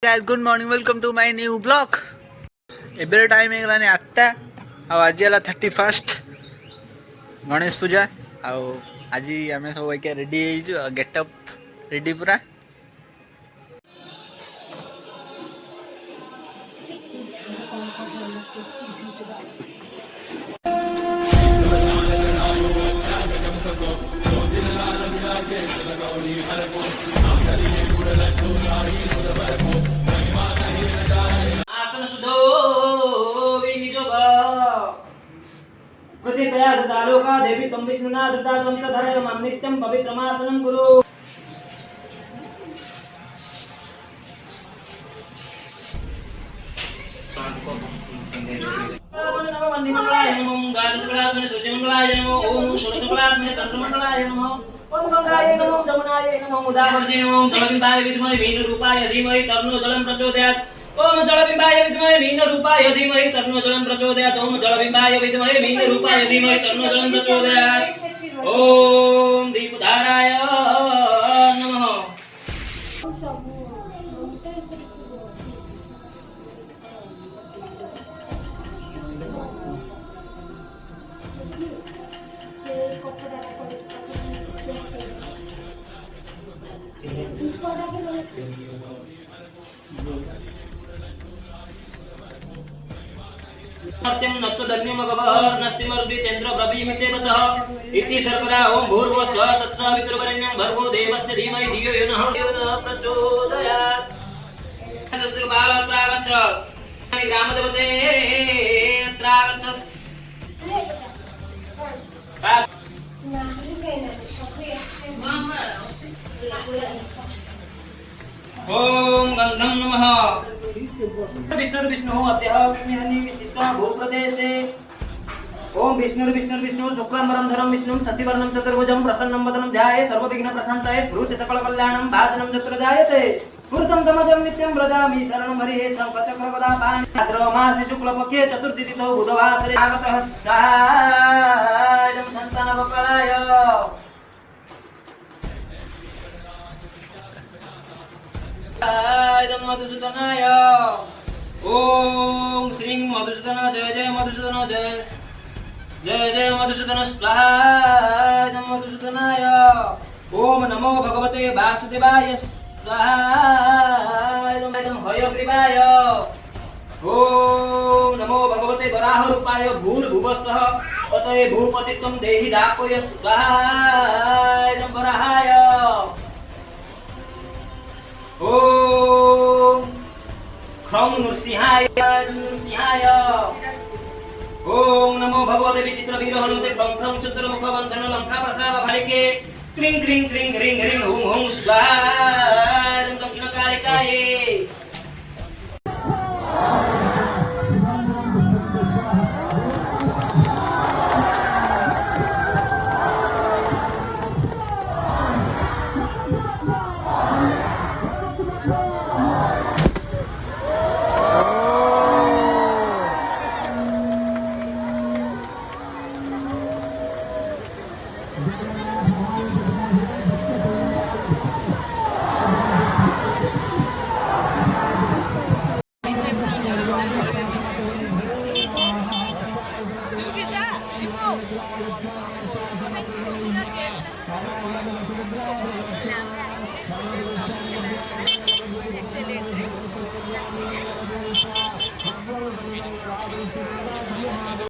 Guys good morning welcome to my new blog. एबेर time ହେଇଗଲାନି 8ଟା ଆଉ ଆଜି ହେଲା 31st ଗଣେଶ ପୂଜା ଆଉ ଆଜି ଆମେ ସବୁ ଏକା ରେଡି ହେଇଛୁ ଗେଟଅପ୍ ରେଡି ପୁରା। प्रतितया ददालोका देवी त्वं विष्णुना ददातं च धरयमं नित्यं पवित्रमासनं कुरु। मंगलाय नमो गाजस्कलाग्नि सूर्यमंगलाय नमो ओम षोडशकलाग्नि चंद्रमंगलाय नमो ओम मंगलाय नमो जमुनाय नमो उदावर्जे नमो जलबिंबाय विद्महे मीनरूपाय धीमहि तन्नो जलं प्रचोदयात्। ओम जलबिंबाय विद्महे मीनरूपाय धीमहि तन्नो जलं प्रचोदयात्। ओम जलबिंबाय विद्महे मीनरूपाय धीमहि तन्नो जलं प्रचोदयात्। ओम दीपधाराय नमः। सत्यं नत्वदन्यमगभर्नस्तिमर्द्वितेन्द्र ब्रवीमि वचः इति सर्वदा ओम भूर्भुवस्सुवः तत्सवितुर्वरेण्यं भर्गो देवस्य धीमहि धियो यो नः प्रचोदयात्। तस्य बालत्रागच्छ ग्रामदेवते त्रागच्छ। ओम गंधम नमः। विष्णु अद्यावनिष्ठा भूप्रदेशे। ओम विष्णु शुक्लांबरं धरं विष्णुं शशिवर्णं चतुर्भुजं प्रसन्नं वदनं ध्याये सर्वविघ्न प्रशान्ताय भूत सकल कल्याणं भाषणं तत्र जायते। पुरुषं तमजं नित्यं व्रजामि शरणं हरिः संकटकरवदापानि। भाद्रमासे शुक्लपक्षे चतुर्थीतिथौ बुधवासरे आगतः सायं सन्तानवकलाय। मधुसूदनाय ओम श्री मधुसूदन जय जय मधुसूदन जय जय जय मधुसूदन स्वाहा मधुसूदनाय। ओम नमो भगवते वासुदेवाय स्वाहा हयग्रीवाय। ओम नमो भगवते वराह रूपाय भूर्भुवस्सुवः ततये भूपतित्वं देहि दापय स्वाहा वराहाय। ओम ख्रौं नृसिंहाय नृसिंहाय। ओम नमो भगवते विचित्र वीर हनुमते ख्रौं ख्रौं चतुर्मुख बंधन लंका प्रसाद भालिके क्रीं क्रीं क्रीं ह्रीं ह्रीं हुं हुं स्वाहा दक्षिणकालिकायै।